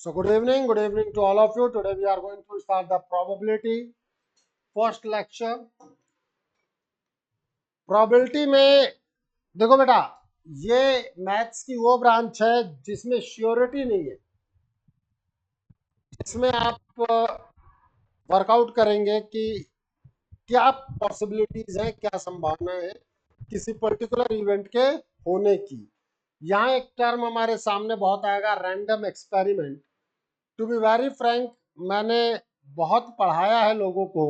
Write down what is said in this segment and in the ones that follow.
So good evening to all of you. Today we are going to start the probability first lecture. Probability में देखो बेटा, ये maths की वो branch है जिसमें श्योरिटी नहीं है, जिसमें आप वर्कआउट करेंगे कि क्या पॉसिबिलिटीज हैं, क्या संभावनाएं हैं किसी पर्टिकुलर इवेंट के होने की। यहाँ एक टर्म हमारे सामने बहुत आएगा, random experiment. To be very frank, मैंने बहुत पढ़ाया है लोगों को,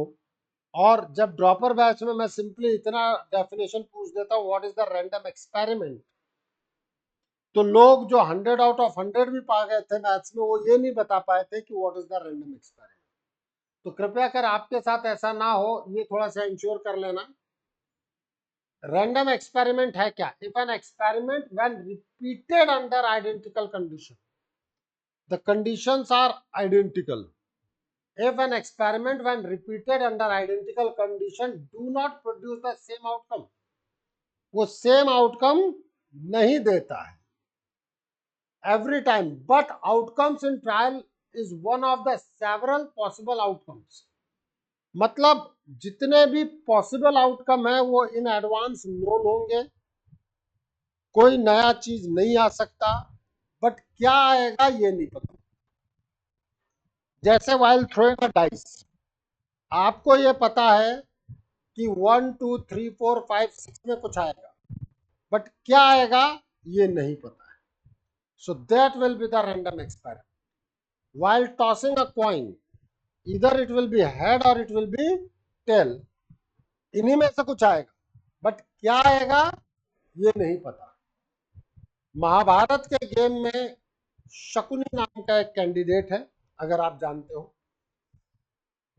और जब ड्रॉपर बैच में मैं सिंपली इतना डेफिनेशन पूछ देता हूँ, what is the random experiment, तो लोग जो 100 आउट ऑफ 100 भी पा गए थे मैथ्स में, वो ये नहीं बता पाए थे कि what is the random experiment. तो कृपया कर आपके साथ ऐसा ना हो, ये थोड़ा सा इंश्योर कर लेना। रैंडम एक्सपेरिमेंट है क्या? If an experiment when repeated under identical condition, the conditions are identical. If an experiment when repeated under identical condition do not produce the same outcome, वो सेम आउटकम नहीं देता है every time, but outcomes in trial is one of the several possible outcomes. मतलब जितने भी possible outcome है वो in advance known होंगे, कोई नया चीज नहीं आ सकता, बट क्या आएगा ये नहीं पता। जैसे while throwing a dice, आपको ये पता है कि 1 2 3 4 5 6 में कुछ आएगा, बट क्या आएगा ये नहीं पता है। So that will be the random experiment. While tossing a coin, इधर इट विल बी हेड और इट विल बी टेल, इन्हीं में से कुछ आएगा, बट क्या आएगा ये नहीं पता। महाभारत के गेम में शकुनी नाम का एक कैंडिडेट है, अगर आप जानते हो,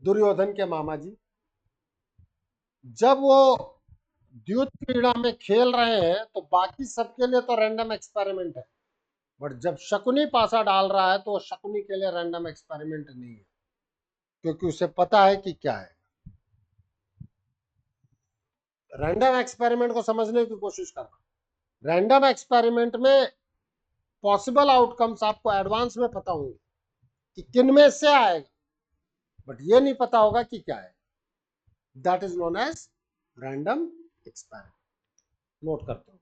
दुर्योधन के मामा जी। जब वो द्युत क्रीड़ा में खेल रहे हैं तो बाकी सबके लिए तो रैंडम एक्सपेरिमेंट है, बट जब शकुनी पासा डाल रहा है तो वो शकुनी के लिए रैंडम एक्सपेरिमेंट नहीं है, क्योंकि उसे पता है कि क्या है। रैंडम एक्सपेरिमेंट को समझने की कोशिश करना। रैंडम एक्सपेरिमेंट में पॉसिबल आउटकम्स आपको एडवांस में पता होंगे कि किन में से आएगा, बट ये नहीं पता होगा कि क्या है। That is known as random experiment. Note करते हो।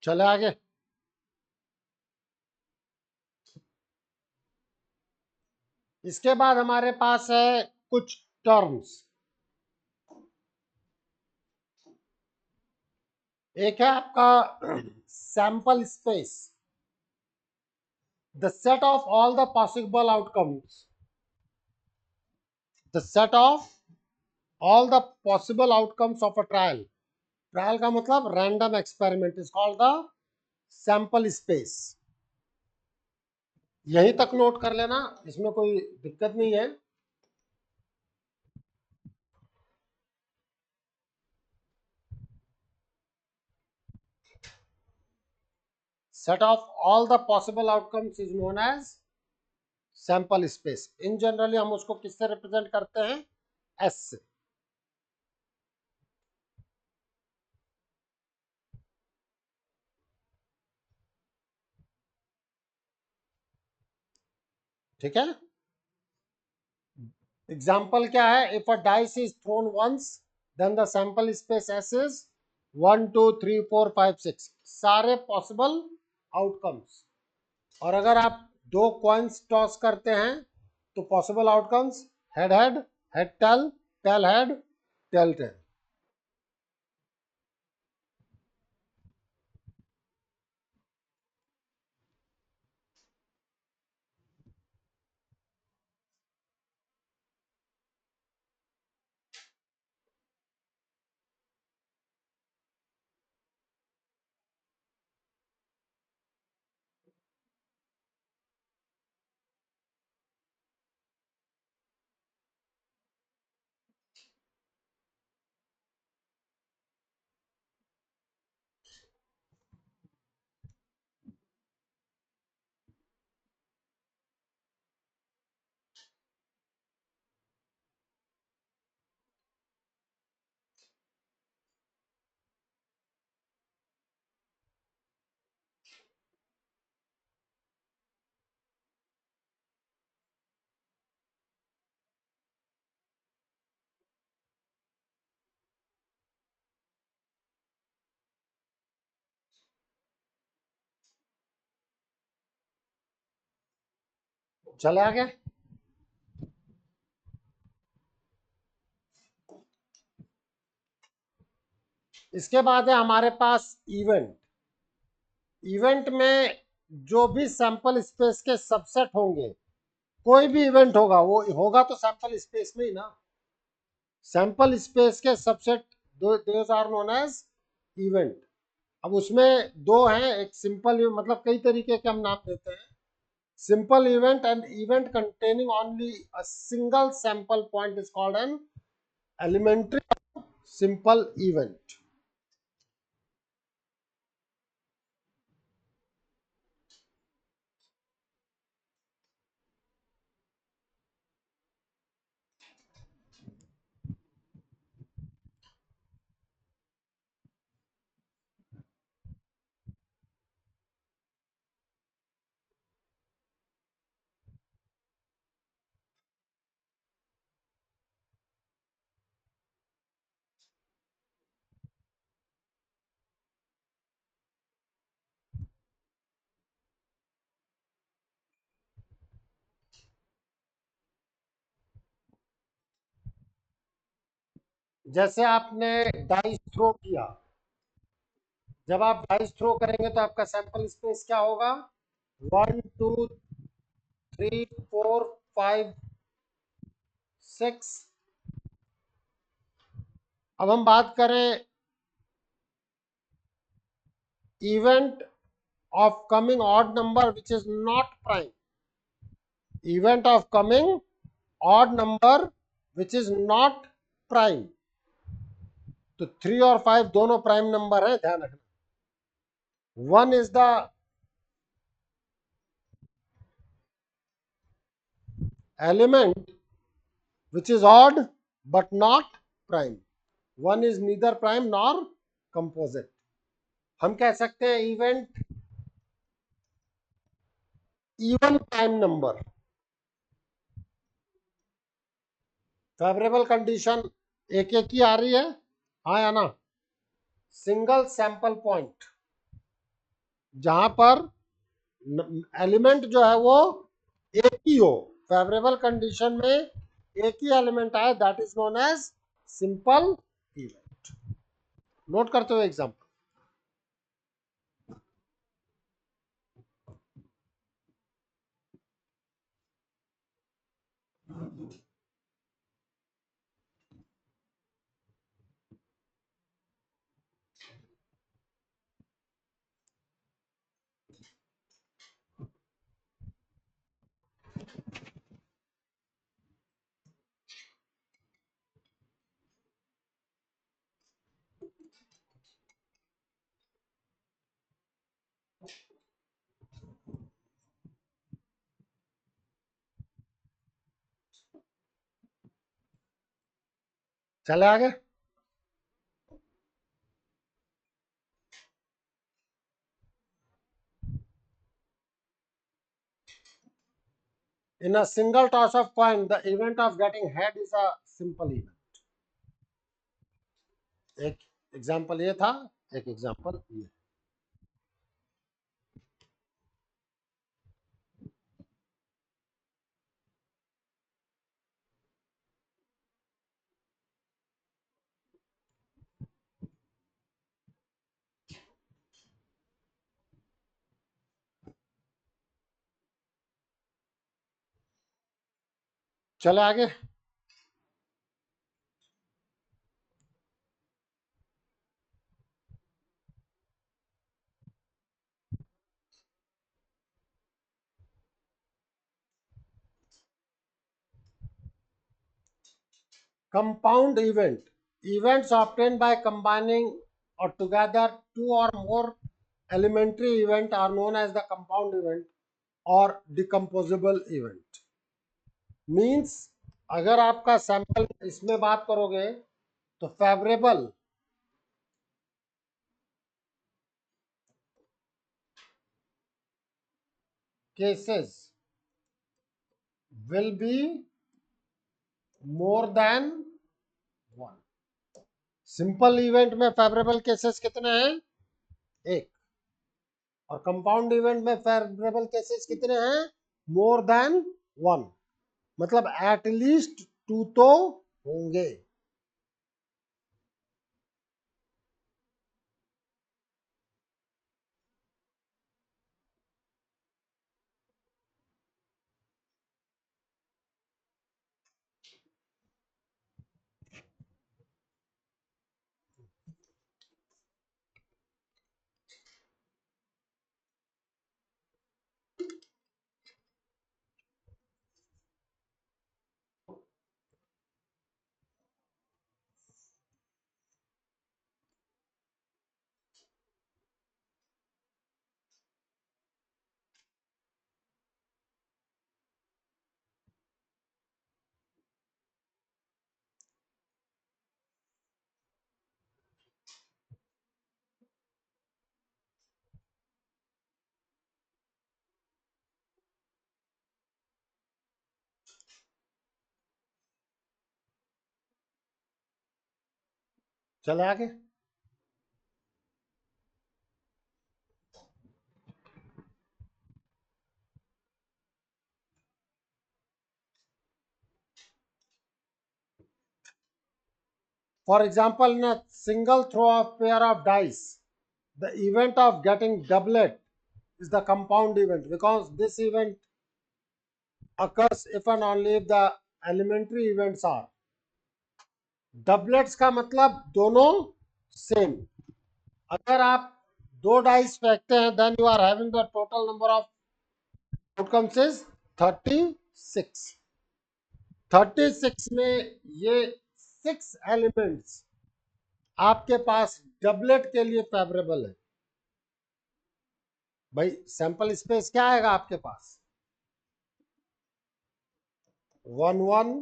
चले आगे। इसके बाद हमारे पास है कुछ टर्म्स। एक है आपका sample space, the set of all the possible outcomes, the set of all the possible outcomes of a trial. Trial का मतलब random experiment is called the sample space. यहीं तक नोट कर लेना, इसमें कोई दिक्कत नहीं है। Set of all the possible outcomes is known as sample space. In generally हम उसको किससे रिप्रेजेंट करते हैं? एस से। ठीक है। एग्जाम्पल क्या है? If a dice is thrown once then the sample space S is 1 2 3 4 5 6, सारे पॉसिबल आउटकम्स। और अगर आप दो कॉइन्स टॉस करते हैं तो possible outcomes head head, head tail, tail head, tail tail. चले आगे। इसके बाद है हमारे पास इवेंट। इवेंट में जो भी सैंपल स्पेस के सबसेट होंगे, कोई भी इवेंट होगा वो होगा तो सैंपल स्पेस में ही ना। सैंपल स्पेस के subset those are known as event. अब उसमें दो हैं, एक सिंपल, मतलब कई तरीके के हम नाम देते हैं। Simple event and event containing only a single sample point is called an elementary simple event. जैसे आपने डाइस थ्रो किया, जब आप डाइस थ्रो करेंगे तो आपका सैंपल स्पेस क्या होगा? 1 2 3 4 5 6। अब हम बात करें event of coming odd number which is not prime. Event of coming odd number which is not prime, तो 3 और 5 दोनों प्राइम नंबर है, ध्यान रखना। 1 is the element which is odd but not prime. One is neither prime nor composite. हम कह सकते हैं event even prime number. Favourable condition एक एक ही आ रही है, हाँ या ना? सिंगल सैंपल पॉइंट, जहां पर एलिमेंट जो है वो एक ही हो, फेवरेबल कंडीशन में एक ही एलिमेंट आए, that is known as simple event. Note करते हुए एग्जांपल। चले आगे। In a single toss of coin, the event of getting head is a simple event. एक एग्जांपल ये था, एक एग्जांपल ये। चले आगे। Compound event, events obtained by combining or together two or more elementary event are known as the compound event or decomposable event। Means अगर आपका sample इसमें बात करोगे तो favourable cases will be more than one. Simple event में favourable cases कितने हैं? एक। और कंपाउंड इवेंट में फेवरेबल केसेस कितने हैं? More than one. मतलब एट लीस्ट टू तो होंगे। चले आगे। For example, in a single throw of pair of dice, the event of getting doublet is the compound event because this event occurs if and only if the elementary events are। Doublets का मतलब दोनों same. अगर आप दो dice फेंकते हैं then you are having the total number of outcomes is 36। 36 में ये 6 एलिमेंट्स आपके पास डबलेट के लिए फेवरेबल है। भाई सैंपल स्पेस क्या आएगा आपके पास? 1 1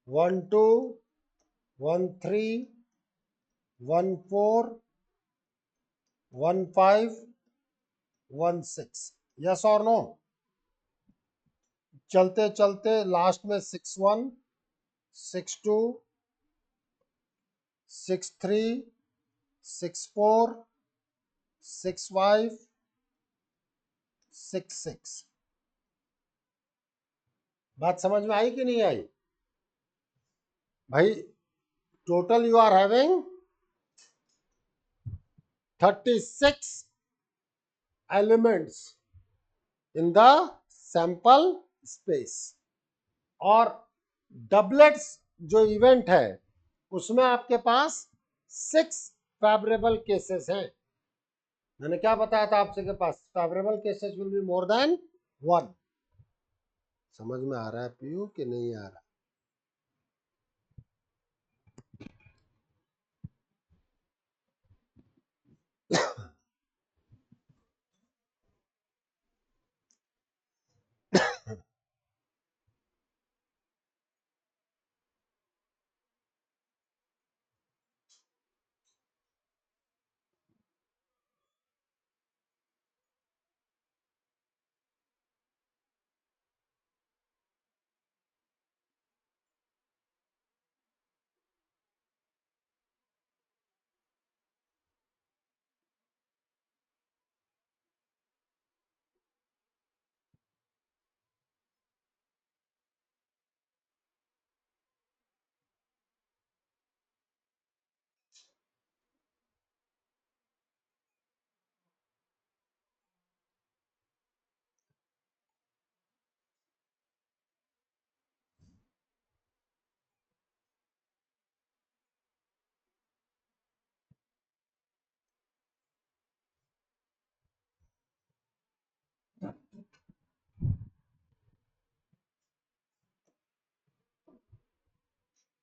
1 2 1 3 1 4 1 5 1 6। यस और नो? चलते चलते लास्ट में 6 1 6 2 6 3 6 4 6 5 6 बात समझ में आई कि नहीं आई भाई? Total you are having 36 elements in the sample space. और डबलेट्स जो इवेंट है उसमें आपके पास 6 फेवरेबल केसेस हैं। मैंने क्या बताया था आपसे के पास? Favourable cases will be more than 1। समझ में आ रहा है पीयू कि नहीं आ रहा?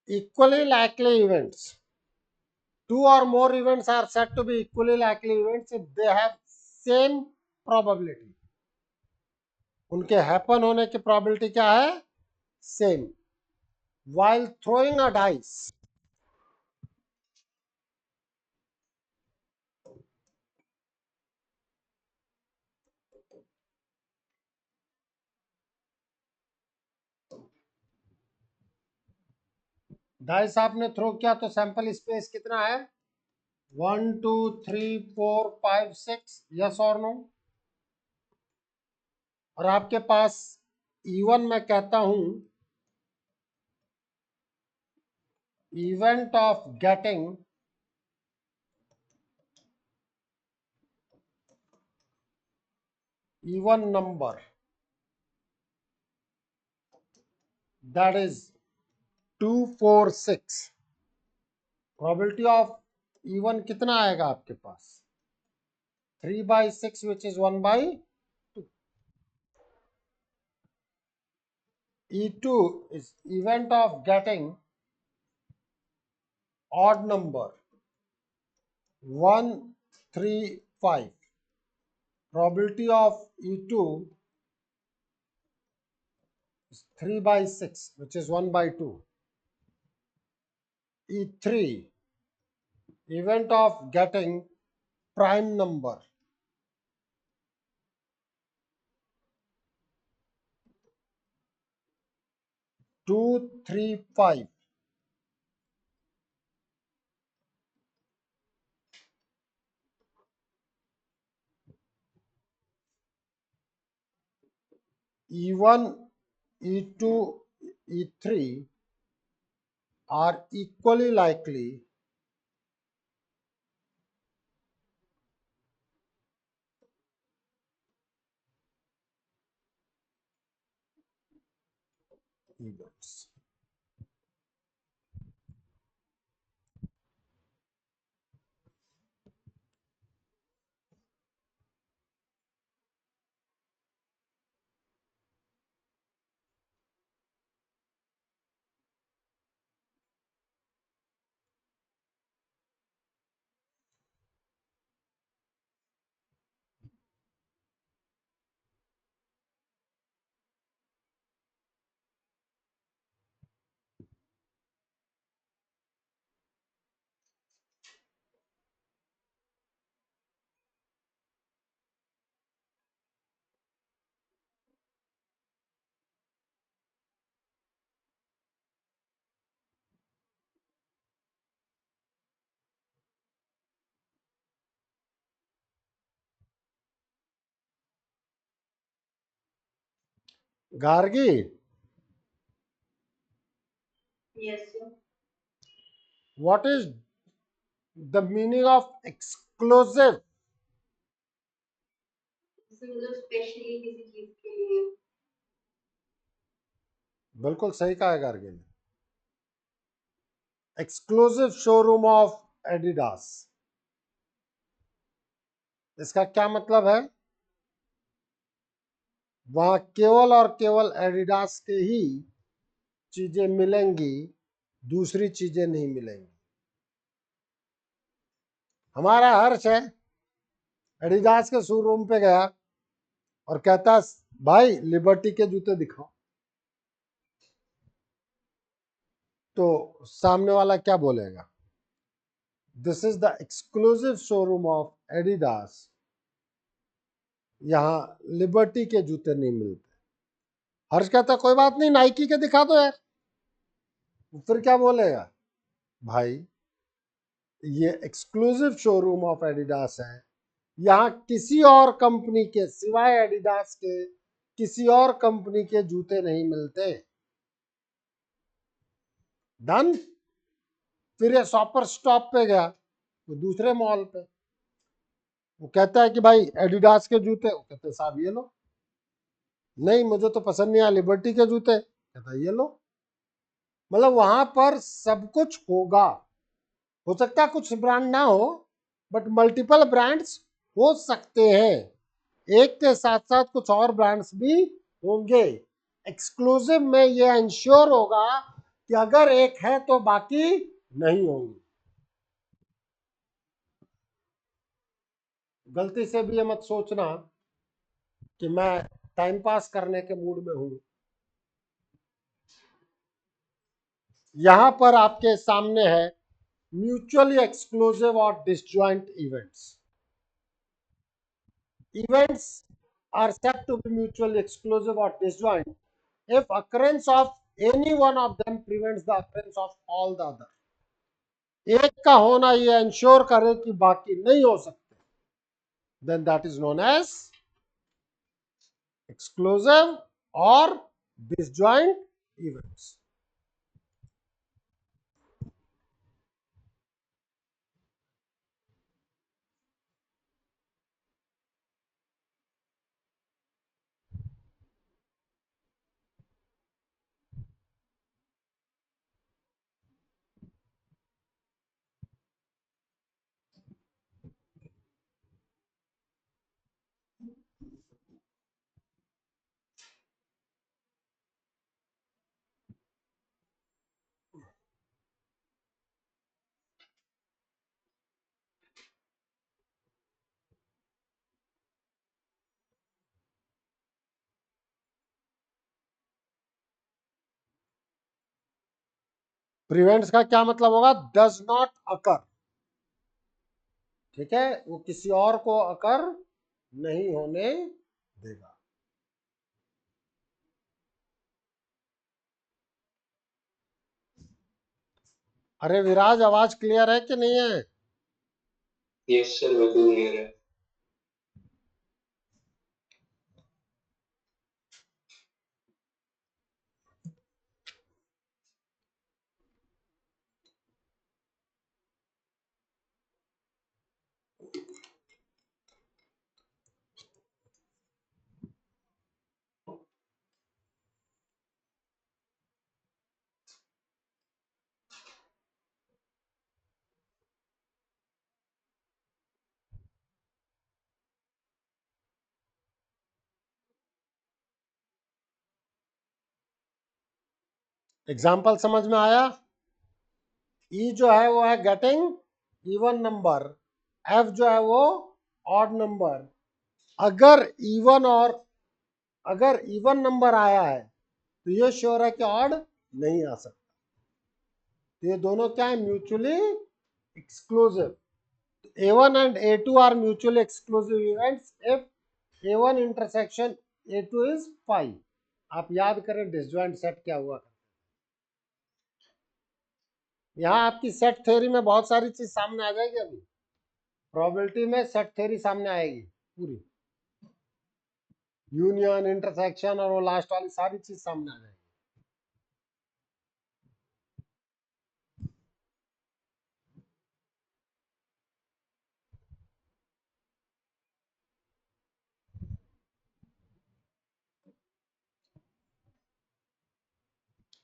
Equally likely events. Two or more events are said to be equally likely events if they have same probability. उनके हैपन होने की probability क्या है? Same. While throwing a dice, dice आपने थ्रो किया तो सैंपल स्पेस कितना है? 1 2 3 4 5 6। यस और नो? और आपके पास इवन मैं कहता हूं event of getting even number, that is 246। Probability of even कितना आएगा आपके पास? 3/6 which is 1/2। E2 is event of getting odd number 1 3 5। probability of E2 is 3/6 which is 1/2। E3 event of getting prime number 2 3 5। E1 E2 E3 are equally likely events। Gargi, Yes, sir. What is the meaning of exclusive? जैसे मतलब specially किसी चीज के लिए। बिल्कुल सही कहा है गार्गी ने। एक्सक्लूसिव शोरूम ऑफ एडिडास, इसका क्या मतलब है? वहां केवल और केवल एडिडास के ही चीजें मिलेंगी, दूसरी चीजें नहीं मिलेंगी। हमारा हर्ष है, एडिडास के शोरूम पे गया और कहता भाई लिबर्टी के जूते दिखाओ, तो सामने वाला क्या बोलेगा? This is the exclusive showroom of Adidas, यहाँ लिबर्टी के जूते नहीं मिलते। हर्ष कहता कोई बात नहीं, नाइकी के दिखा दो यार। फिर क्या बोलेगा? भाई ये एक्सक्लूसिव शोरूम ऑफ एडिडास है, यहाँ किसी और कंपनी के सिवाय एडिडास के किसी और कंपनी के जूते नहीं मिलते। डन। फिर ये शॉपर स्टॉप पे गया तो दूसरे मॉल पे, वो कहता है कि भाई एडिडास के जूते, वो कहते साहब ये लो। नहीं मुझे तो पसंद नहीं आया, लिबर्टी के जूते, कहता ये लो। मतलब वहां पर सब कुछ होगा। हो सकता है कुछ ब्रांड ना हो, बट मल्टीपल ब्रांड्स हो सकते हैं, एक के साथ साथ कुछ और ब्रांड्स भी होंगे। एक्सक्लूसिव में ये इंश्योर होगा कि अगर एक है तो बाकी नहीं होंगे। गलती से भी ये मत सोचना कि मैं टाइम पास करने के मूड में हूं। यहां पर आपके सामने है म्यूचुअली एक्सक्लूसिव और disjoint events. Events are said to be mutually exclusive or disjoint if occurrence of any one of them prevents the occurrence of all the other. एक का होना ये इंश्योर करे कि बाकी नहीं हो सकते, then that is known as exclusive or disjoint events. Prevents का क्या मतलब होगा? Does not occur. ठीक है, वो किसी और को अकर नहीं होने देगा। अरे विराज, आवाज क्लियर है कि नहीं है? यस सर, बिल्कुल क्लियर है। एग्जाम्पल समझ में आया? ई जो है वो है गेटिंग इवन नंबर, एफ जो है वो ऑड नंबर। अगर इवन और अगर इवन नंबर आया है तो ये श्योर है कि ऑड नहीं आ सकता। तो ये दोनों क्या है? Mutually exclusive. A1 and A2 are mutually exclusive events if A1 intersection A2 is 5। आप याद करें डिसजॉइंट सेट क्या हुआ। यहाँ आपकी सेट थ्योरी में बहुत सारी चीज सामने आ जाएगी। अभी प्रोबेबिलिटी में सेट थ्योरी सामने आएगी पूरी। यूनियन, इंटरसेक्शन और वो लास्ट वाली सारी चीज सामने आ जाएगी।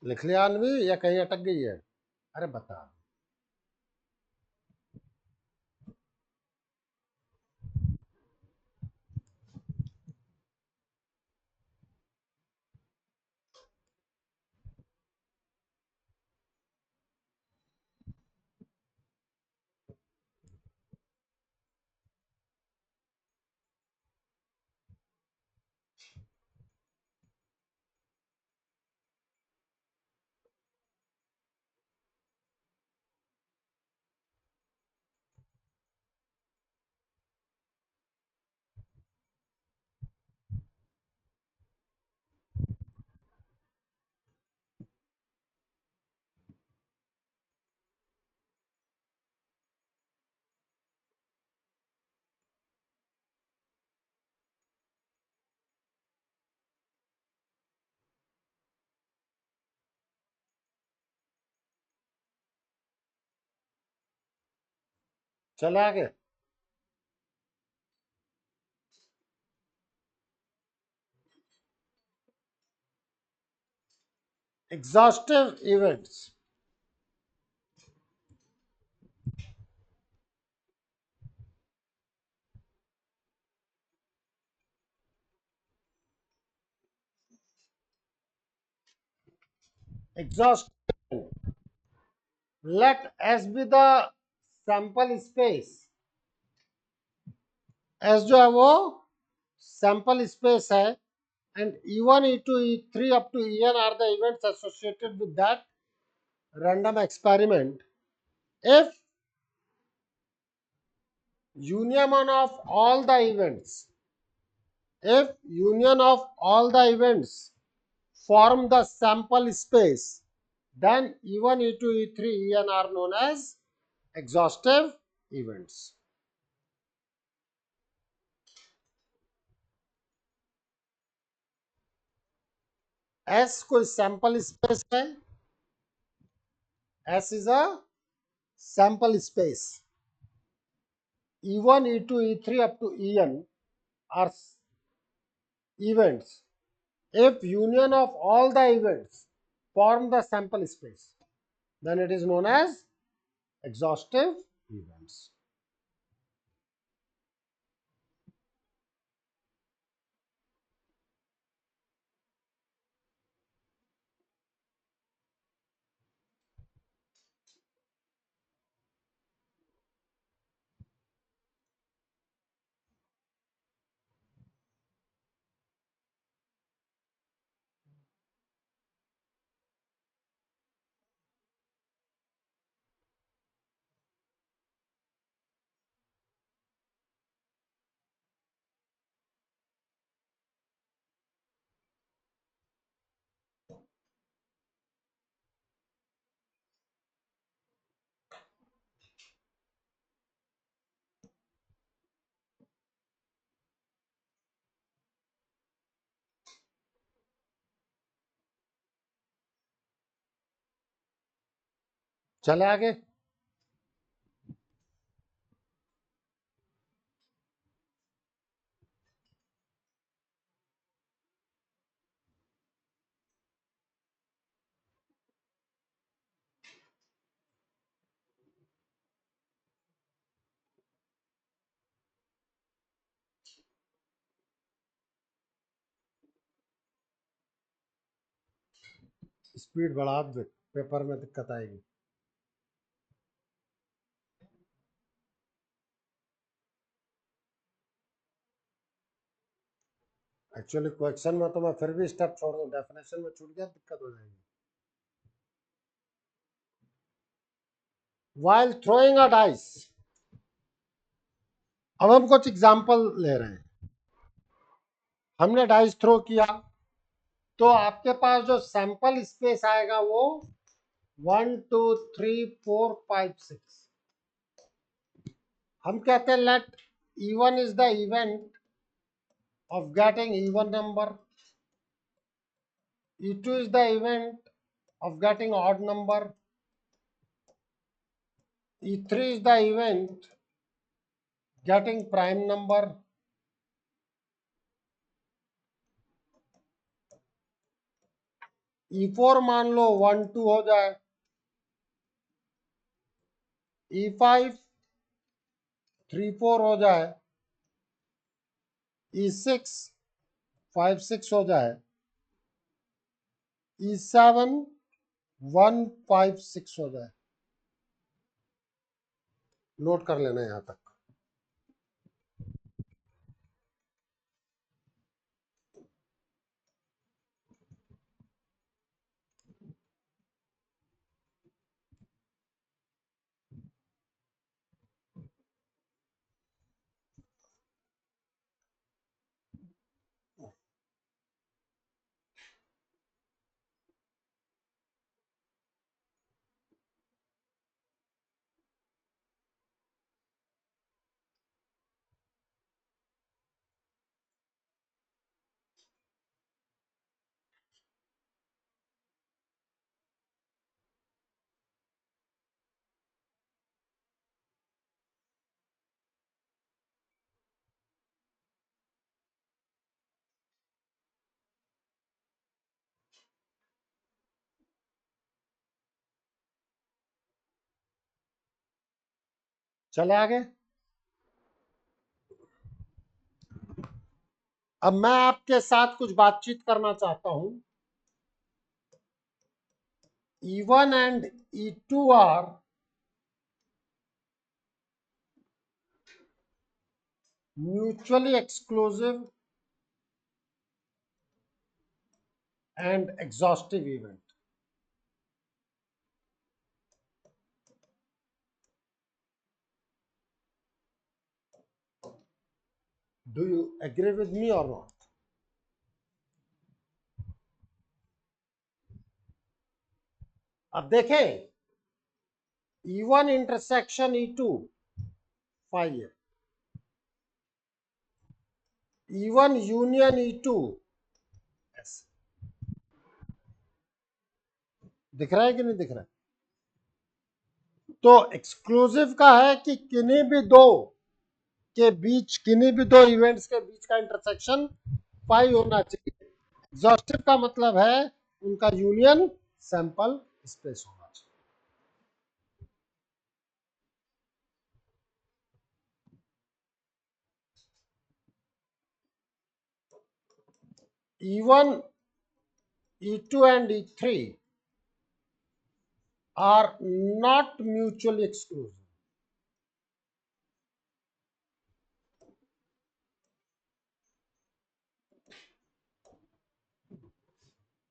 लिख लिया अनवी या कहीं अटक गई है? अरे बता। चले आगे। Exhaustive events. Exhaust, let S be the sample space। S जो है वो सैंपल स्पेस है, and E1, E2, E3 up to En are the events associated with that random experiment. If union of all the events, if union of all the events form the sample space, then E1, E2, E3, En are known as exhaustive events। S कोई sample space है, S is a sample space। E1, E2, E3 up to En are events if union of all the events form the sample space, then it is known as exhaustive events। चले आगे। Speed बढ़ा दे, paper में दिक्कत आएगी। Actually question में तो मैं फिर भी स्टेप छोड़ दूं, डेफिनेशन में छूट गया दिक्कत हो जाएगी। While throwing a dice, अब हम कुछ एग्जाम्पल ले रहे हैं। हमने डाइस थ्रो किया तो आपके पास जो सैंपल स्पेस आएगा वो 1 2 3 4 5 6। हम कहते हैं let E1 is the event of getting even number. E2 is the event of getting odd number. E3 is the event getting prime number. E4 मान लो 1 2 हो जाए. E5 3 4 हो जाए. E6 5 6 हो जाए. E7 1 5 6 हो जाए. नोट कर लेना यहां तक. चले आगे. अब मैं आपके साथ कुछ बातचीत करना चाहता हूं. E1 and E2 are mutually exclusive and exhaustive event. Do you agree with me or not? अब देखें, E1 intersection E2 5 है. E1 union E2 ऐसे. दिख रहा है कि नहीं दिख रहा है? तो एक्सक्लूसिव का है कि किन्हीं भी दो इवेंट्स के बीच का इंटरसेक्शन 5 होना चाहिए. एग्जॉस्टिव का मतलब है उनका यूनियन सैंपल स्पेस होना चाहिए. E1, E2 and E3 are not mutually exclusive,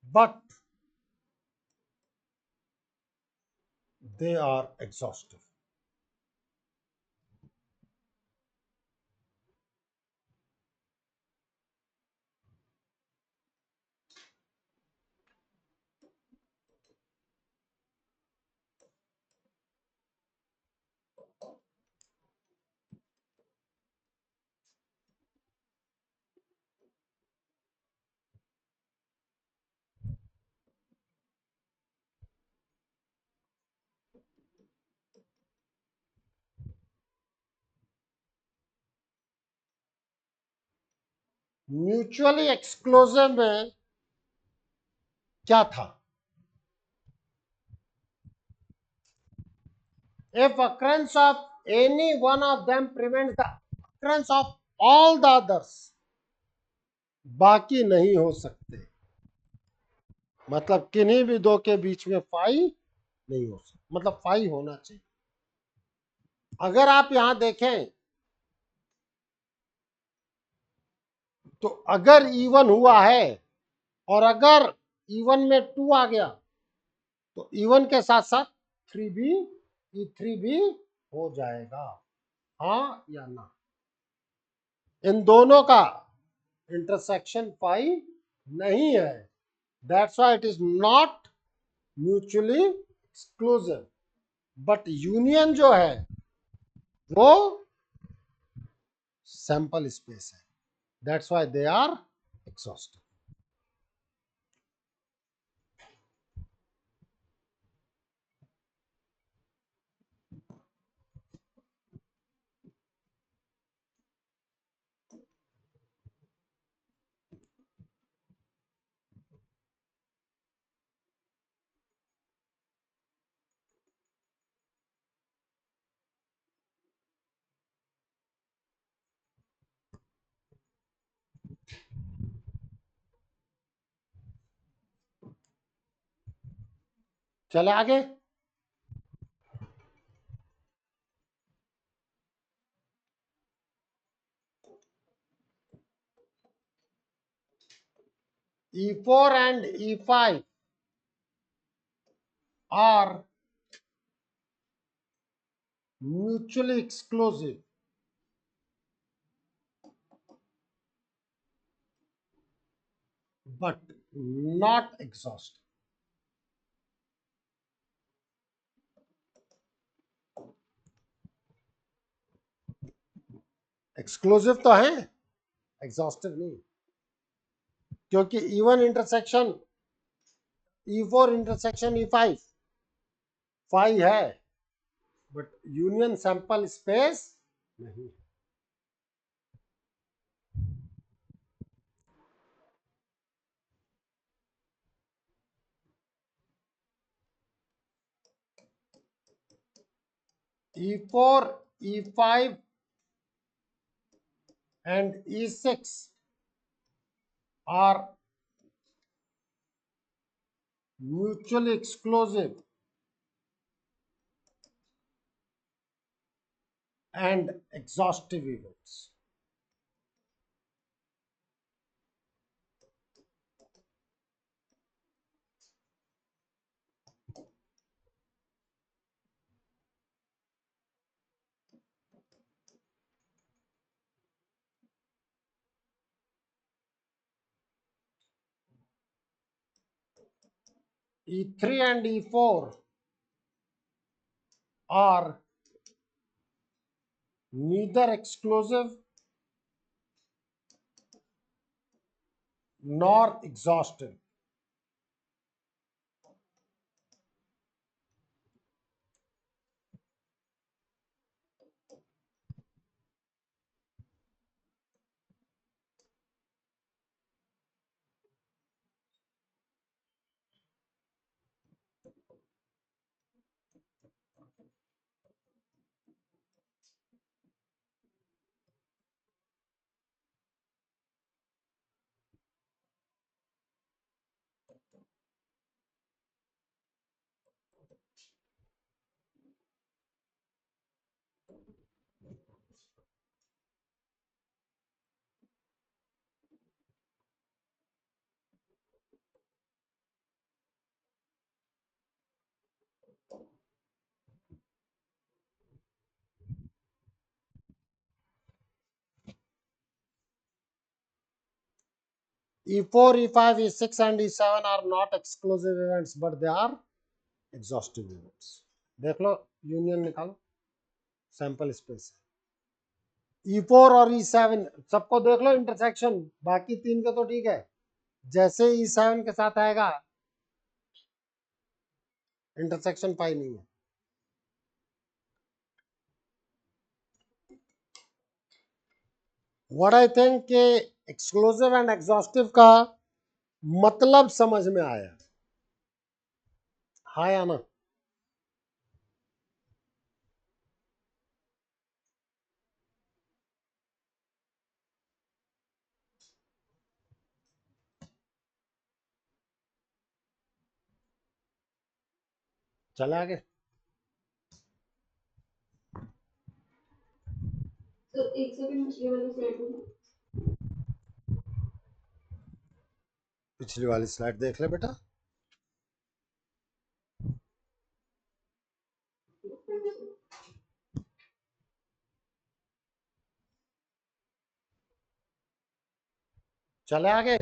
but they are exhaustive. Mutually exclusive में क्या था? If occurrence of any one of them prevents the occurrence of all the others, बाकी नहीं हो सकते. मतलब किन्हीं भी दो के बीच में फाई नहीं हो सकता. मतलब फाई होना चाहिए. अगर आप यहां देखें तो अगर E1 हुआ है और अगर E1 में 2 आ गया तो E1 के साथ साथ 3 भी E3 भी हो जाएगा. हाँ या ना? इन दोनों का इंटरसेक्शन पाई नहीं है. That's why it is not mutually exclusive. But union जो है वो सैंपल स्पेस है. That's why they are exhaustive. चले आगे. E4 and E5 are mutually exclusive, but not exhaustive. Exclusive तो है, एग्जॉस्टिव नहीं, क्योंकि E1 intersection E4 intersection E5 5 है, बट यूनियन सैंपल स्पेस नहीं. E4, E5 and E6 are mutually exclusive and exhaustive events. E3 and E4 are neither exclusive nor exhaustive. E4, E5, E6 and E7 are not exclusive events, but they are exhaustive events. देख लो, union निकालो, sample space. E4 और E7 सबको देख लो intersection, बाकी तीन के तो ठीक है, जैसे E7 के साथ आएगा इंटरसेक्शन पाई नहीं है. व्हाट आई थिंक के एक्सक्लूसिव एंड एग्जॉस्टिव का मतलब समझ में आया. हाँ या ना? चले आगे. तो एक सेकंड पिछले वाले स्लाइड में पिछली वाली स्लाइड देख ले बेटा. चले आगे.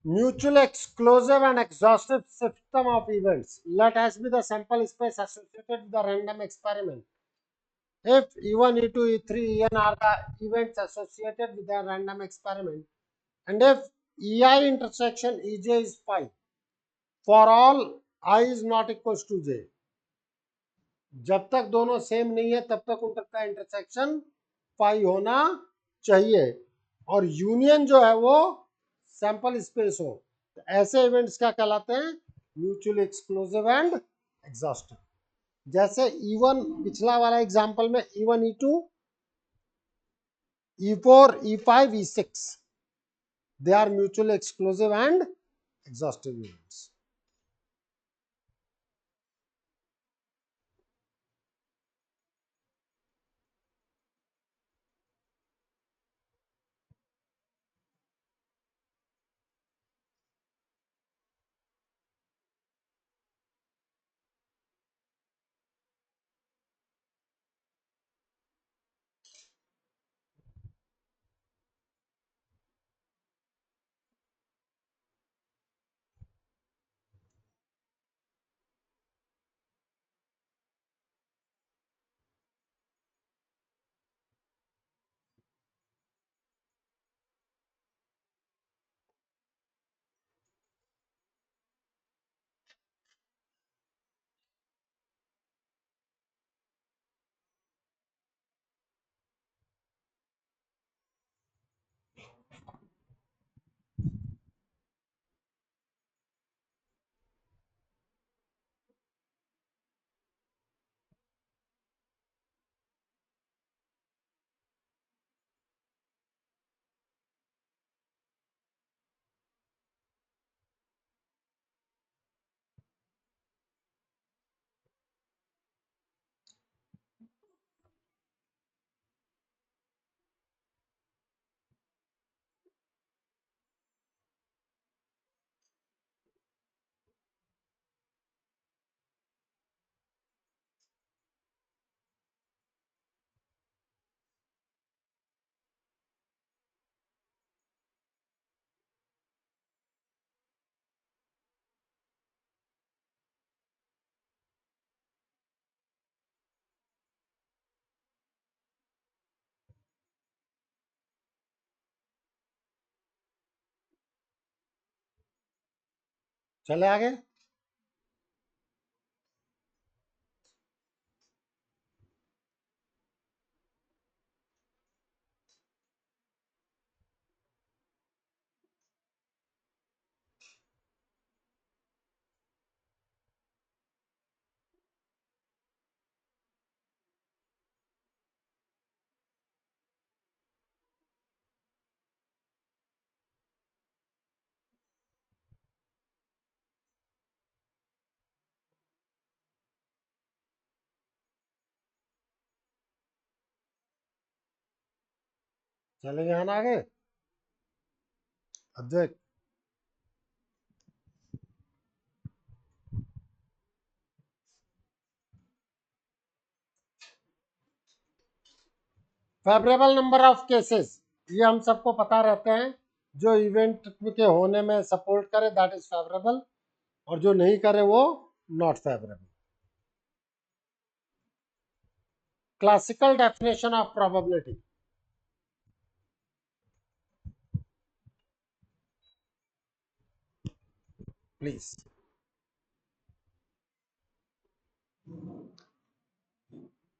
Mutual exclusive and exhaustive system of events. Let S be the sample space associated with the random experiment. If E1, E2, E3, En are the events associated with the random experiment, and if Ei intersection Ej is phi, for all I is not equals to j, जब तक दोनों same नहीं है तब तक उन तक का इंटरसेक्शन पाई होना चाहिए, और यूनियन जो है वो सैंपल स्पेस हो, तो ऐसे इवेंट्स क्या कहलाते हैं? Mutually exclusive and exhaustive. जैसे E1 पिछला वाला एग्जांपल में E1 E2 E4 E5 E6, they are mutually exclusive and exhaustive events. चले आगे। चले गए ना आगे। Advait, favourable number of cases, ये हम सबको पता रहते हैं, जो इवेंट के होने में सपोर्ट करे दैट इज फेवरेबल, और जो नहीं करे वो not favourable. Classical definition of probability, please.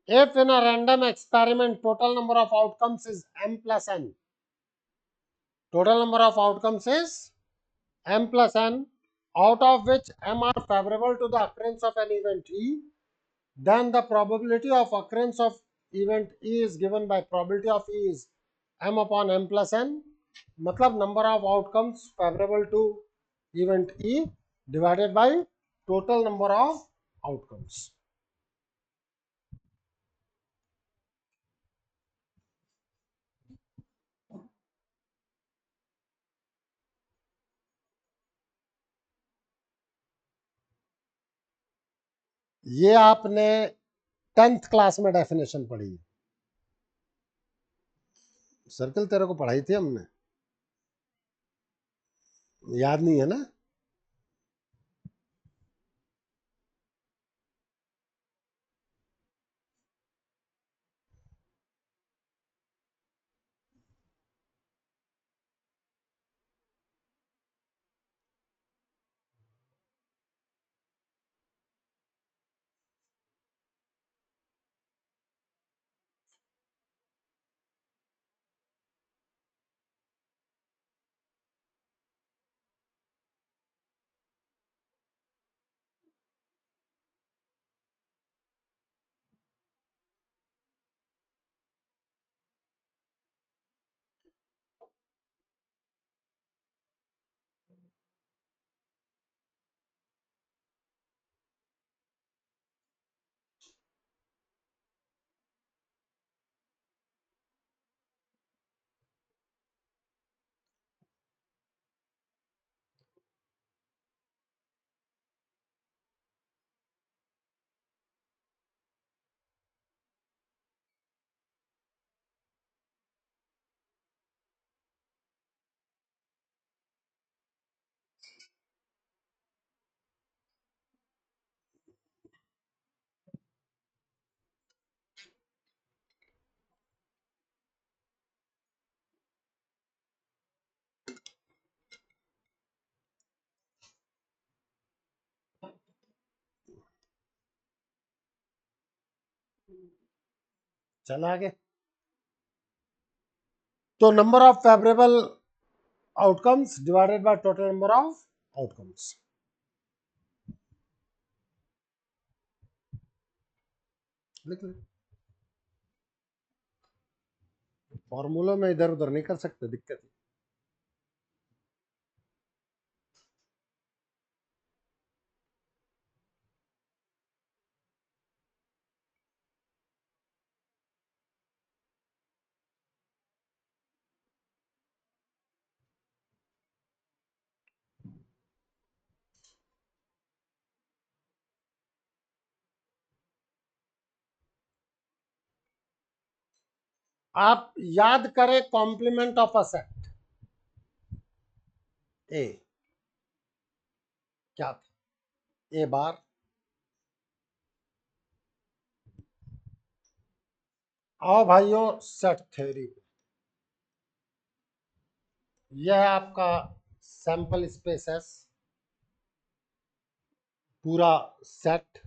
If in a random experiment total number of outcomes is m plus n, total number of outcomes is m plus n, out of which m are favorable to the occurrence of an event E, then the probability of occurrence of event E is given by probability of E is m upon m plus n, मतलब number of outcomes favorable to event E divided by total number of outcomes। ये आपने 10th class में definition पढ़ी है, circle तेरे को पढ़ाई थी हमने। याद नहीं है ना? चल आगे। तो number of favourable outcomes divided by total number of outcomes. लिख ले। फॉर्मूला में इधर उधर नहीं कर सकते, दिक्कत है। आप याद करें complement of a set A क्या था? ए बार। आओ भाइयों सेट थ्योरी। यह है आपका सैंपल स्पेस एस, पूरा सेट।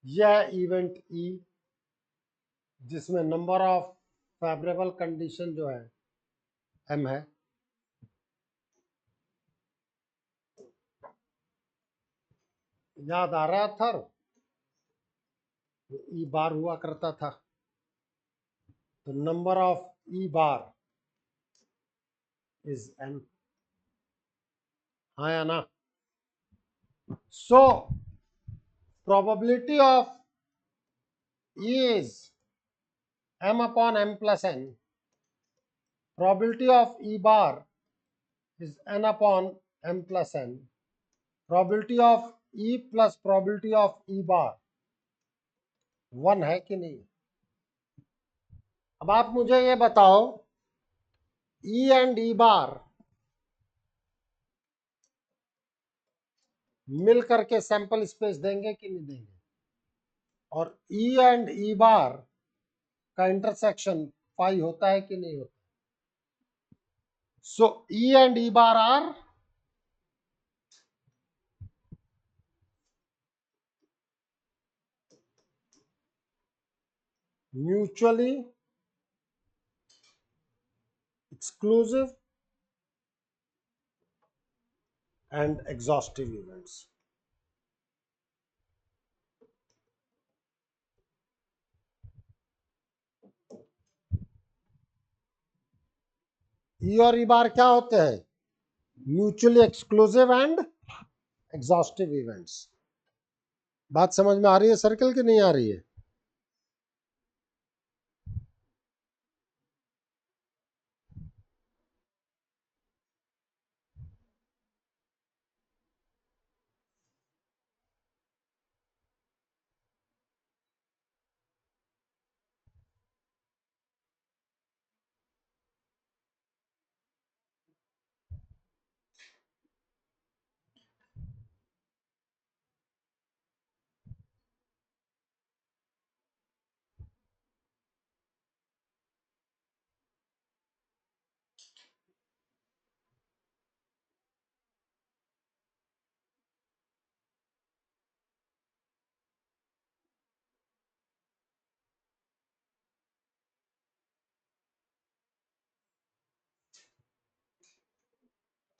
यह इवेंट ई जिसमें नंबर ऑफ फेवरेबल कंडीशन जो है एम है। याद आ रहा था? ई बार हुआ करता था, तो number of E bar is an. हाँ या ना? So probability of E is m upon m plus n. Probability of E bar is n upon m plus n. Probability of E plus probability of E bar 1 है कि नहीं? अब आप मुझे ये बताओ E एंड E बार मिल करके sample space देंगे कि नहीं देंगे? और E एंड E बार का इंटरसेक्शन फाई होता है कि नहीं होता? So E and E bar are mutually exclusive and exhaustive events. E और ई बार क्या होते हैं? Mutually exclusive and exhaustive events. बात समझ में आ रही है सर्कल की नहीं आ रही है?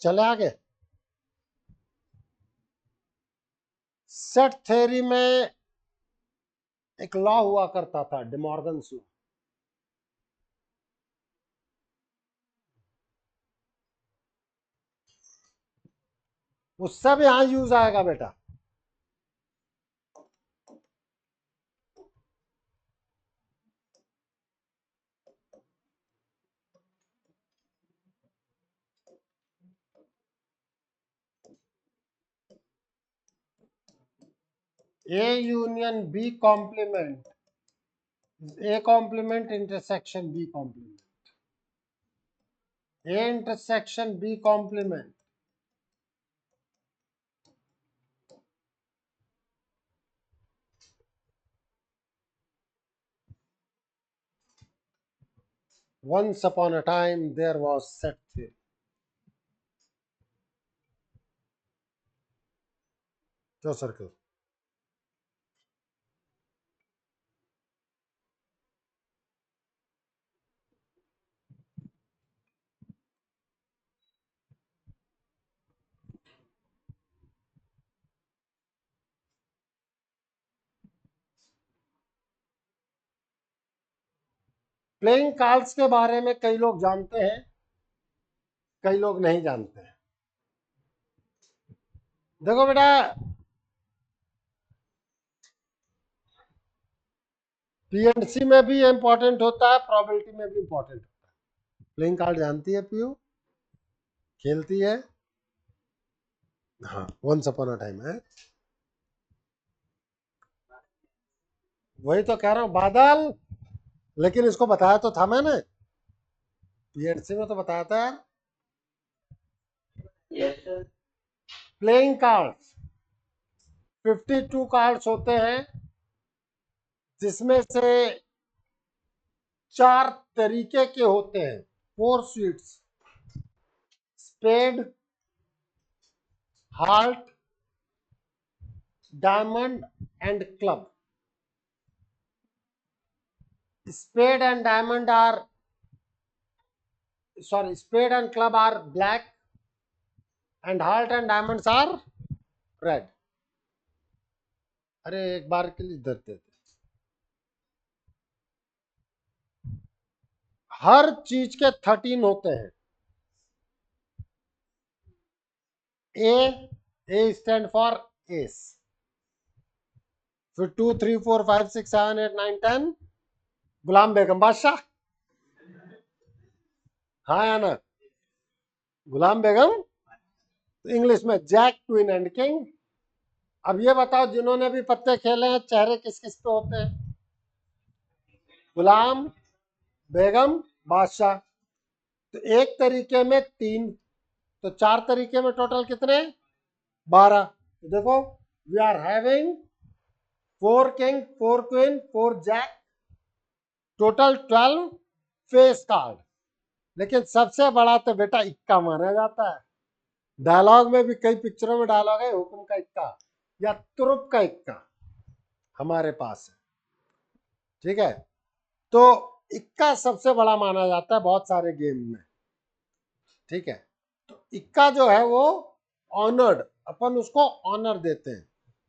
चले आगे। सेट थ्योरी में एक लॉ हुआ करता था, डिमॉर्गन्स लॉ। उससे भी यहां यूज आएगा बेटा। A union B complement, A complement intersection B complement, A intersection B complement. Once upon a time there was set theory. जो सर्कल प्लेइंग कार्ड्स के बारे में कई लोग जानते हैं, कई लोग नहीं जानते हैं। देखो बेटा, पीएनसी में भी इंपॉर्टेंट होता है, प्रोबेबिलिटी में भी इंपॉर्टेंट होता है। प्लेइंग कार्ड जानती है पीयू? खेलती है? हाँ, वंस अपॉन अ टाइम है। वही तो कह रहा हूं बादल, लेकिन इसको बताया तो था मैंने, पीएनसी में तो बताया था यार। प्लेइंग कार्ड्स 52 कार्ड्स होते हैं, जिसमें से 4 तरीके के होते हैं, 4 sweets: spade, heart, diamond and club. Spade and diamond are, sorry, spade and club are black, and heart and diamonds are red. अरे एक बार के लिए इधर देते, हर चीज के 13 होते हैं। ए स्टैंड फॉर एस, फिर 2 3 4 5 6 7 8 9 10 गुलाम बेगम बादशाह। हाँ या ना? गुलाम बेगम। इंग्लिश में जैक, क्वीन एंड किंग। अब ये बताओ, जिन्होंने भी पत्ते खेले हैं, चेहरे किस किस पे होते हैं? गुलाम बेगम बादशाह। तो एक तरीके में 3, तो 4 तरीके में टोटल कितने? 12। तो देखो, we are having 4 king, 4 queen, 4 jack, total 12 face card. लेकिन सबसे बड़ा तो बेटा इक्का माना जाता है। डायलॉग में भी, कई पिक्चरों में डायलॉग है, हुक्म का इक्का या तुरुप का इक्का हमारे पास है। ठीक है, तो इक्का सबसे बड़ा माना जाता है बहुत सारे गेम में। ठीक है, तो इक्का जो है वो ऑनर्ड, अपन उसको ऑनर देते हैं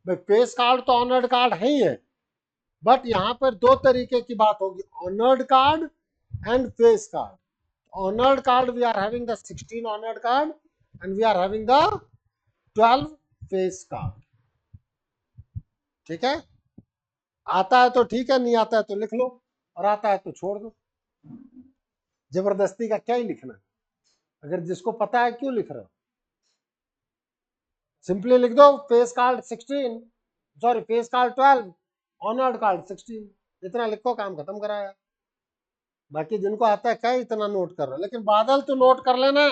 भाई। फेस कार्ड तो ऑनर्ड कार्ड है ही है, बट यहां पर 2 तरीके की बात होगी, honoured card and face card. Honoured card we are having the 16 honoured card, and we are having the 12 face card. ठीक है, आता है तो ठीक है, नहीं आता है तो लिख लो, और आता है तो छोड़ दो। जबरदस्ती का क्या ही लिखना, अगर जिसको पता है क्यों लिख रहे हो? सिंपली लिख दो face card 16, sorry face card 12, honoured card 16, इतना लिखो, काम खत्म कराया। बाकी जिनको आता है क्या इतना नोट कर रहे हो, लेकिन बादल तो नोट कर लेना।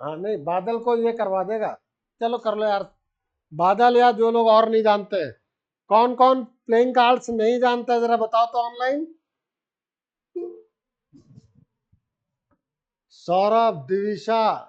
हाँ नहीं, बादल को ये करवा देगा। चलो कर लो यार, बादल या जो लोग और नहीं जानते हैं, कौन कौन प्लेइंग कार्ड्स नहीं जानता है, जरा बताओ तो ऑनलाइन। सौरभ, दिविशा,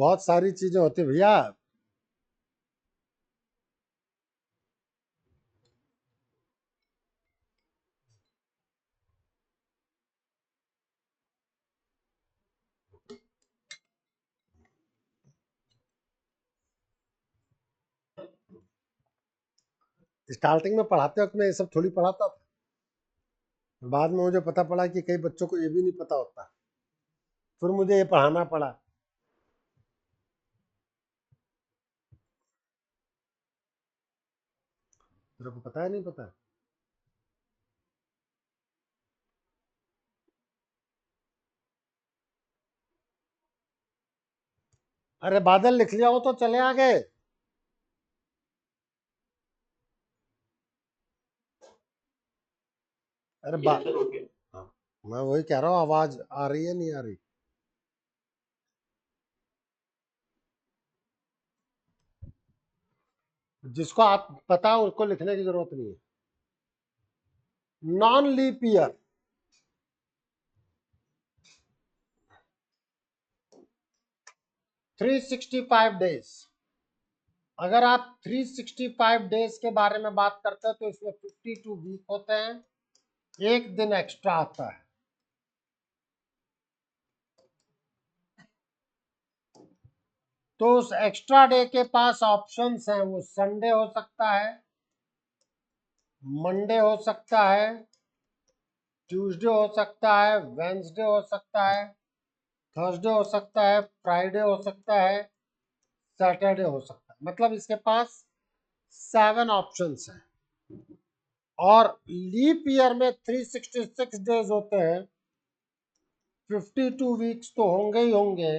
बहुत सारी चीजें होती भैया। स्टार्टिंग में पढ़ाते वक्त मैं ये सब थोड़ी पढ़ाता था, बाद में मुझे पता पड़ा कि कई बच्चों को ये भी नहीं पता होता, फिर मुझे ये पढ़ाना पड़ा। तेरे को पता है नहीं पता? अरे बादल लिख लिया हो तो चले आगे। अरे हाँ, मैं वही कह रहा हूँ, आवाज आ रही है नहीं आ रही? जिसको आप पता है उसको लिखने की जरूरत नहीं है। Non leap year, 365 days. अगर आप 365 डेज के बारे में बात करते हैं तो इसमें 52 वीक होते हैं, एक दिन एक्स्ट्रा आता है। तो उस एक्स्ट्रा डे के पास ऑप्शंस हैं, वो संडे हो सकता है, मंडे हो सकता है, ट्यूसडे हो सकता है, वेंसडे हो सकता है, थर्सडे हो सकता है, फ्राइडे हो सकता है, सैटरडे हो सकता है। मतलब इसके पास 7 ऑप्शंस हैं। और लीप ईयर में 366 डेज होते हैं, 52 वीक्स तो होंगे ही होंगे,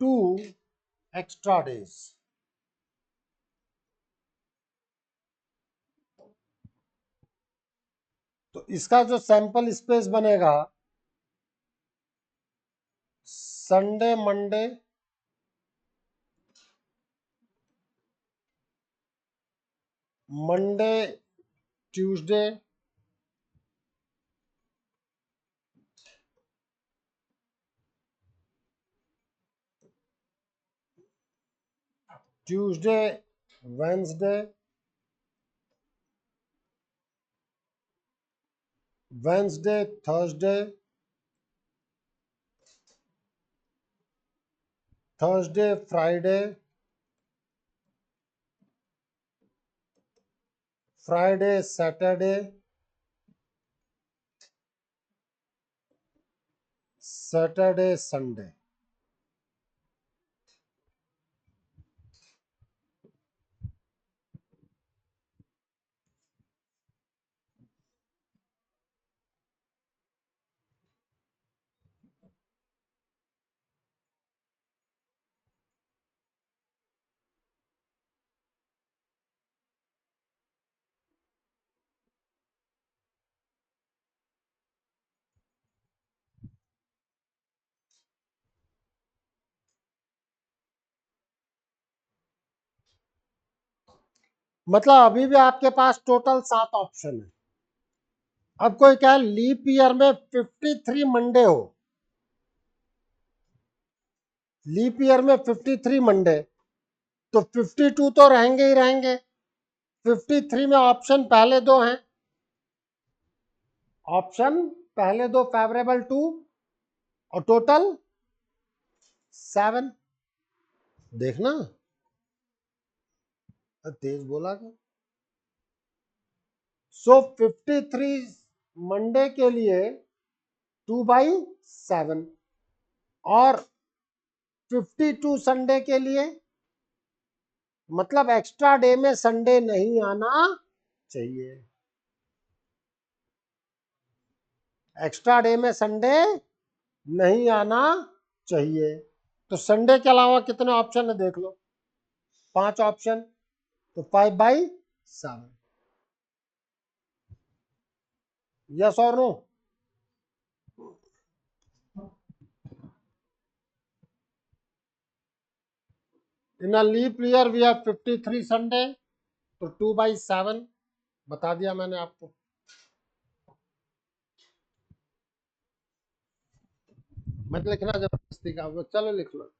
2 एक्स्ट्रा डेज। तो इसका जो सैंपल स्पेस बनेगा, Sunday Monday Monday Tuesday Tuesday Wednesday Wednesday Thursday Thursday Friday Friday Saturday Saturday Sunday. मतलब अभी भी आपके पास टोटल 7 ऑप्शन है। अब कोई क्या लीप ईयर में 53 मंडे हो, लीप ईयर में 53 मंडे, तो 52 तो रहेंगे ही रहेंगे। 53 में ऑप्शन पहले दो हैं, ऑप्शन पहले दो फेवरेबल टू, और टोटल 7। देखना तेज बोला क्या। सो 53 मंडे के लिए 2/7, और 52 संडे के लिए, मतलब एक्स्ट्रा डे में संडे नहीं आना चाहिए, एक्स्ट्रा डे में संडे नहीं आना चाहिए। तो संडे के अलावा कितने ऑप्शन है देख लो, 5 ऑप्शन, तो 5/7। यस और no? In a leap year we have 53 Sunday, तो 2/7 बता दिया मैंने आपको। मत लिखना जबरदस्ती का, चलो लिख लो।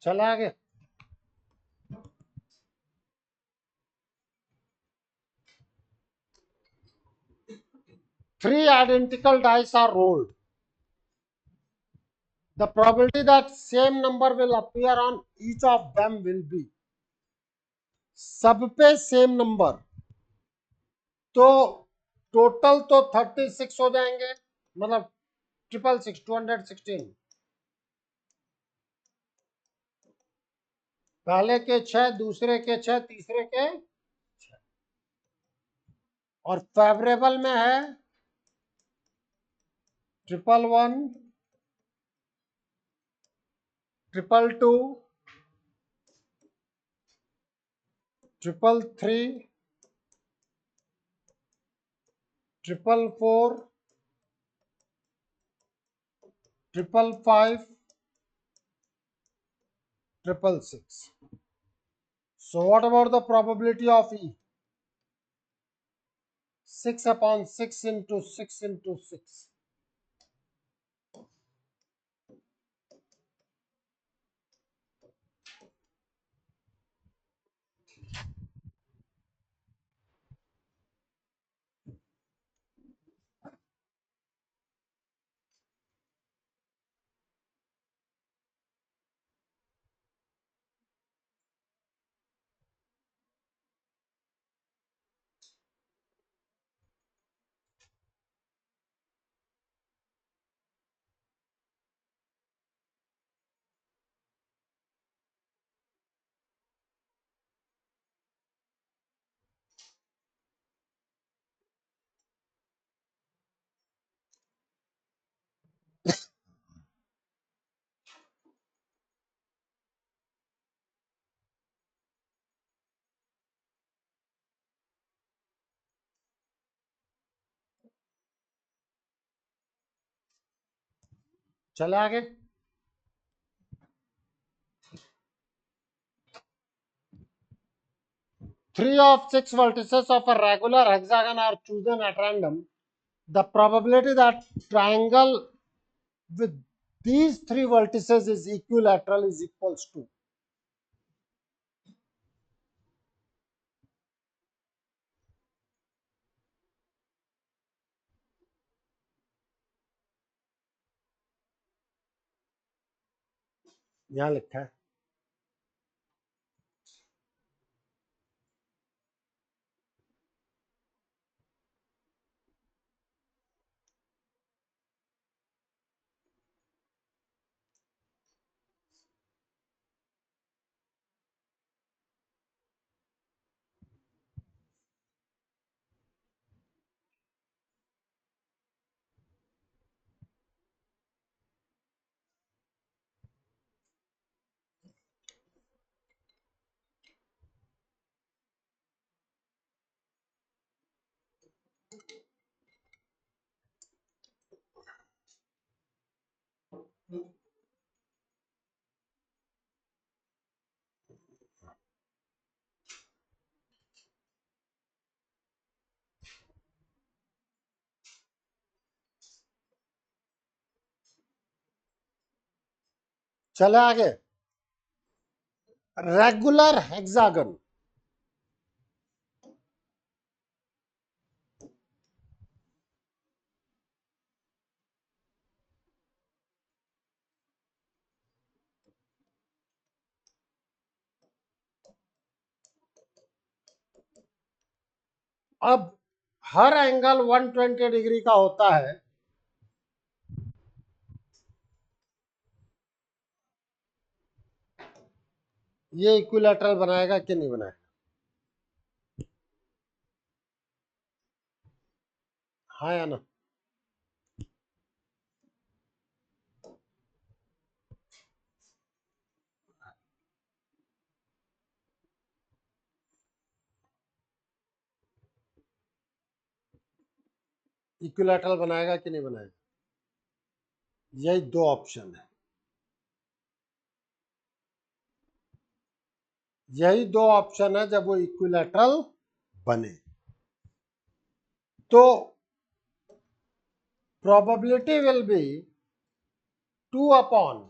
चले आगे। Three identical dice are rolled. The probability that same number will appear on each of them will be, सब पे सेम नंबर, तो टोटल तो 36 हो जाएंगे, मतलब 666 216। पहले के 6, दूसरे के 6, तीसरे के 6, और फेवरेबल में है 111, 222, 333, 444, 555, 666. So what about the probability of E? 6 upon 6 into 6 into 6. चले आगे। Three of 6 vertices of a regular hexagon are chosen at random. The probability that triangle with these three vertices is equilateral is equals to, यहां लिखा है। चले आगे। Regular hexagon, अब हर angle 120 degree का होता है, ये इक्विलैटरल बनाएगा कि नहीं बनाएगा? हाँ या ना? इक्विलैटरल बनाएगा कि नहीं बनाएगा? यही दो ऑप्शन है, यही दो ऑप्शन है जब वो इक्विलैटरल बने। तो probability will be 2 upon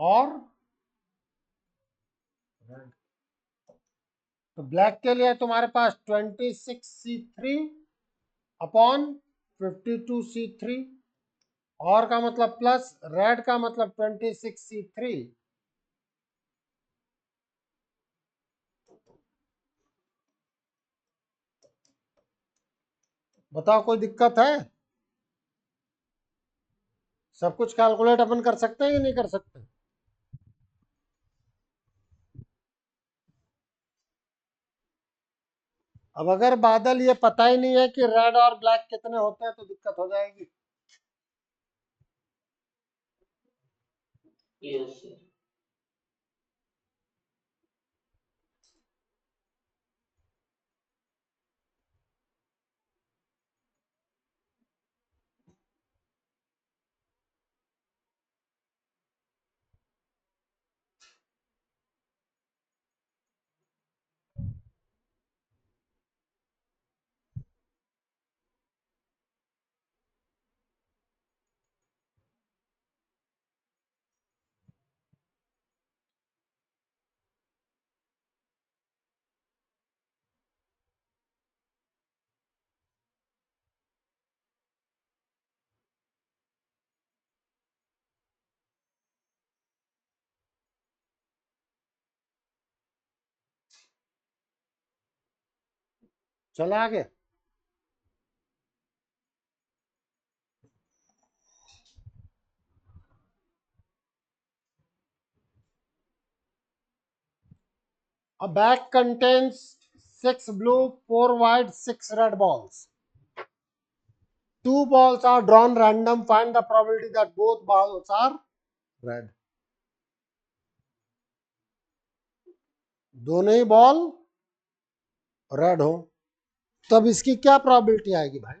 और रेड। तो ब्लैक के लिए तुम्हारे पास 26C3 अपॉन 52C3, और का मतलब प्लस, रेड का मतलब 26C3 बताओ कोई दिक्कत है? सब कुछ कैलकुलेट अपन कर सकते हैं कि नहीं कर सकते? अब अगर बादल ये पता ही नहीं है कि रेड और ब्लैक कितने होते हैं तो दिक्कत हो जाएगी। Yes sir. चले आगे। A bag contains 6 blue, 4 white, 6 red balls. 2 balls are drawn random. Find the probability that both balls are red. दोनों ही बॉल रेड हो, तब इसकी क्या प्रोबेबिलिटी आएगी भाई?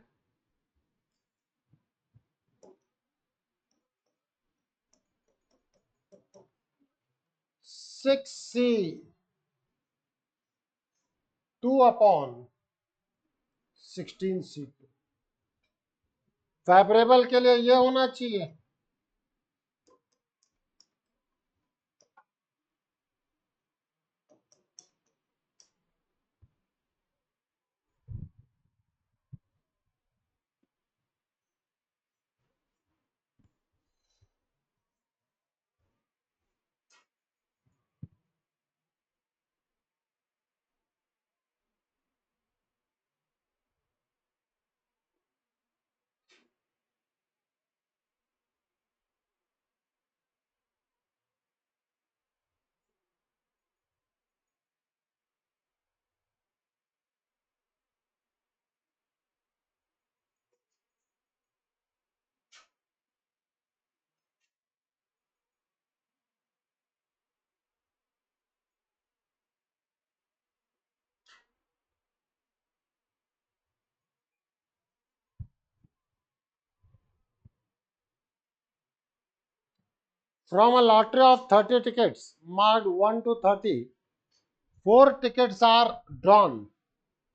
Six C 2 upon 16C2। Favourable के लिए ये होना चाहिए। From a lottery of 30 tickets marked 1 to 30, 4 tickets are drawn.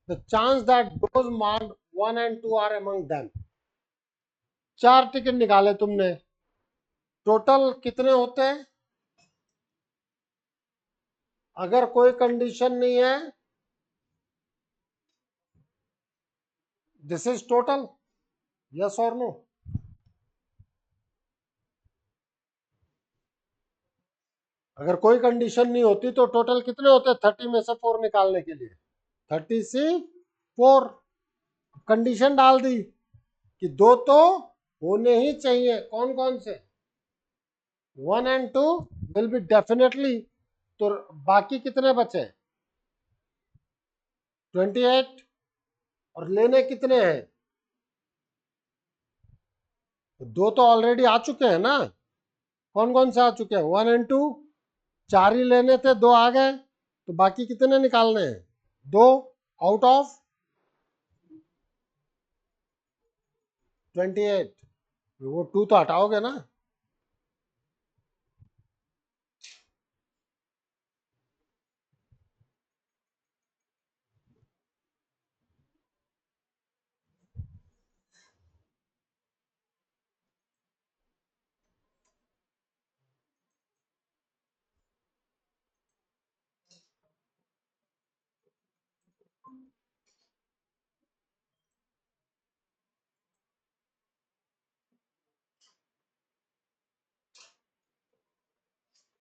The chance that those marked 1 and 2 are among them. 4 ticket निकाले तुमने, टोटल कितने होते हैं? अगर कोई कंडीशन नहीं है, दिस इज टोटल, यस और नो? अगर कोई कंडीशन नहीं होती तो टोटल कितने होते? 30 में से 4 निकालने के लिए 30C4। कंडीशन डाल दी कि 2 तो होने ही चाहिए। कौन कौन से? 1 and 2 विल बी डेफिनेटली। तो बाकी कितने बचे? 28। और लेने कितने हैं? 2 तो ऑलरेडी आ चुके हैं ना। कौन कौन से आ चुके हैं? 1 and 2। 4 ही लेने थे, 2 आ गए, तो बाकी कितने निकालने हैं? 2 आउट ऑफ 28। वो 2 तो हटाओगे ना।